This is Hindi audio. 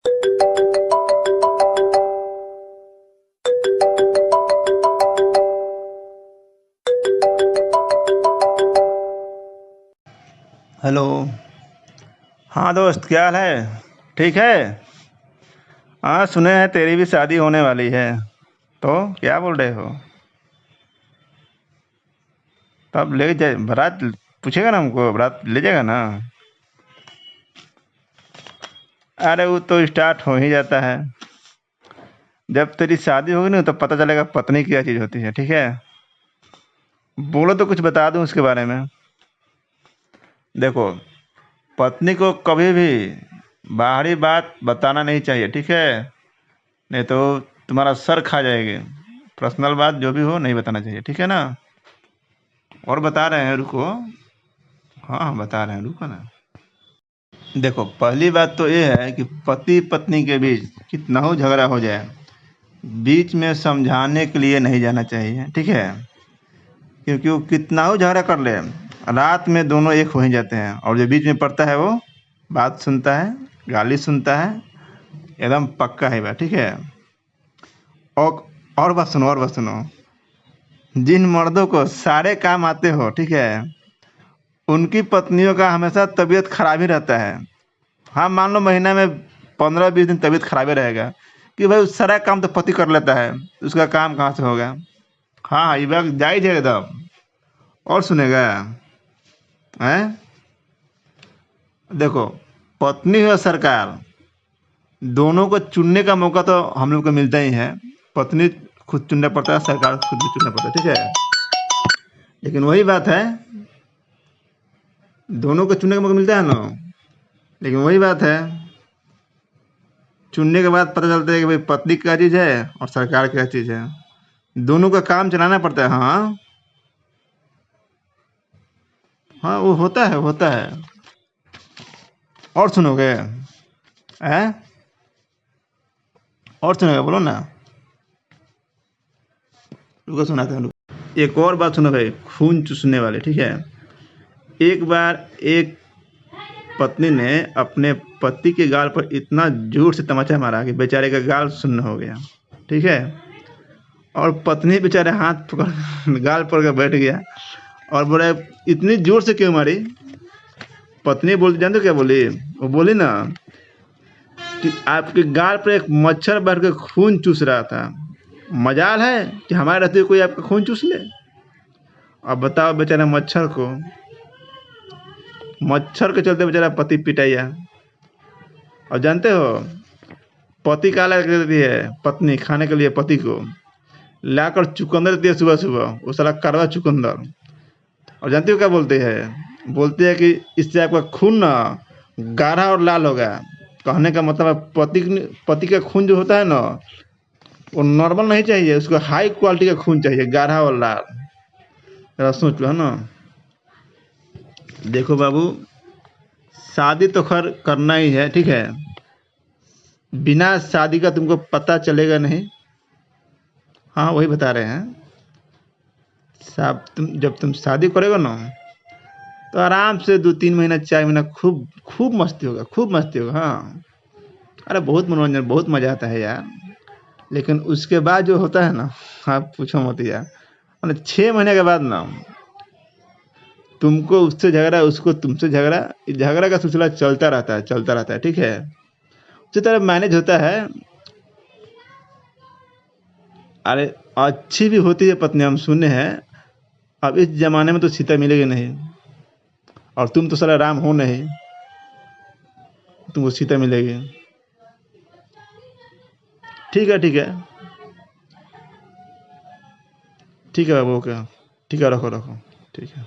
हेलो। हाँ दोस्त, क्या हाल है? ठीक है। हाँ, सुने हैं तेरी भी शादी होने वाली है। तो क्या बोल रहे हो? तब ले जाए बारात? पूछेगा ना हमको, बारात ले जाएगा ना? अरे वो तो स्टार्ट हो ही जाता है। जब तेरी शादी होगी ना, तो पता चलेगा पत्नी क्या चीज़ होती है। ठीक है। बोलो तो कुछ बता दूं उसके बारे में। देखो, पत्नी को कभी भी बाहरी बात बताना नहीं चाहिए। ठीक है। नहीं तो तुम्हारा सर खा जाएगी। पर्सनल बात जो भी हो नहीं बताना चाहिए। ठीक है ना? और बता रहे हैं, रुको। हाँ हाँ, बता रहे हैं, रुको ना। देखो, पहली बात तो ये है कि पति पत्नी के बीच कितना हो झगड़ा हो जाए, बीच में समझाने के लिए नहीं जाना चाहिए। ठीक है। क्योंकि वो कितना हो झगड़ा कर ले, रात में दोनों एक हो ही जाते हैं, और जो बीच में पड़ता है वो बात सुनता है, गाली सुनता है। एकदम पक्का है बात। ठीक है। और और बात सुनो, और बात सुनो। जिन मर्दों को सारे काम आते हो, ठीक है, उनकी पत्नियों का हमेशा तबीयत खराब ही रहता है। हाँ, मान लो महीने में 15-20 दिन तबीयत खराब ही रहेगा, कि भाई सारा काम तो पति कर लेता है, उसका काम कहाँ से होगा। हाँ हाँ, ये बात जायज है एकदम। और सुनेगा? हैं? देखो, पत्नी और सरकार दोनों को चुनने का मौका तो हम लोग को मिलता ही है। पत्नी खुद चुनना पड़ता है, सरकार खुद भी चुनना पड़ता है। ठीक है। लेकिन वही बात है, दोनों को चुनने का मौका मिलता है ना। लेकिन वही बात है, चुनने के बाद पता चलता है कि भाई पत्नी क्या चीज़ है और सरकार क्या चीज़ है। दोनों का काम चलाना पड़ता है। हाँ हाँ, वो होता है, होता है। और सुनोगे? हैं? और सुनोगे? बोलो ना। रुको, सुनाते हैं, रुको। एक और बात सुनो भाई, खून चूसने वाले। ठीक है। एक बार एक पत्नी ने अपने पति के गाल पर इतना जोर से तमाचा मारा कि बेचारे का गाल सुन्न हो गया। ठीक है। और पत्नी बेचारे हाथ पकड़ गाल पकड़ कर बैठ गया, और बोले इतनी जोर से क्यों मारी? पत्नी बोलती, जानते हो क्या बोली? वो बोली ना कि आपके गाल पर एक मच्छर बैठ के खून चूस रहा था। मजाल है कि हमारे रहते हुए कोई आपका खून चूस ले। अब बताओ, बेचारा मच्छर के चलते बेचारा पति पिटाइया। और जानते हो पति का अलग देती है पत्नी खाने के लिए? पति को लाकर चुकंदर देती है सुबह सुबह, वो साला कड़वा चुकंदर। और जानते हो क्या बोलते हैं? बोलते हैं कि इससे आपका खून ना गाढ़ा और लाल होगा। कहने का मतलब है पति का खून जो होता है ना, वो नॉर्मल नहीं चाहिए, उसको हाई क्वालिटी का खून चाहिए, गाढ़ा और लाल। जरा सोच लो, है ना। देखो बाबू, शादी तो खैर करना ही है। ठीक है। बिना शादी का तुमको पता चलेगा नहीं। हाँ, वही बता रहे हैं। जब तुम शादी करोगे ना, तो आराम से 2-3 महीना 4 महीना खूब खूब मस्ती होगा, खूब मस्ती होगा। हाँ। अरे बहुत मनोरंजन, बहुत मज़ा आता है यार। लेकिन उसके बाद जो होता है ना, आप पूछो मत यार। मतलब 6 महीने के बाद ना, तुमको उससे झगड़ा, उसको तुमसे झगड़ा, इस झगड़ा का सिलसिला चलता रहता है, चलता रहता है। ठीक है। उसी तरह मैनेज होता है। अरे, अच्छी भी होती है पत्नी, हम सुने हैं। अब इस जमाने में तो सीता मिलेगी नहीं, और तुम तो साला राम हो नहीं, तुमको सीता मिलेगी। ठीक है, ठीक है। ठीक है बाबू, ओके। ठीक है, रखो रखो। ठीक है।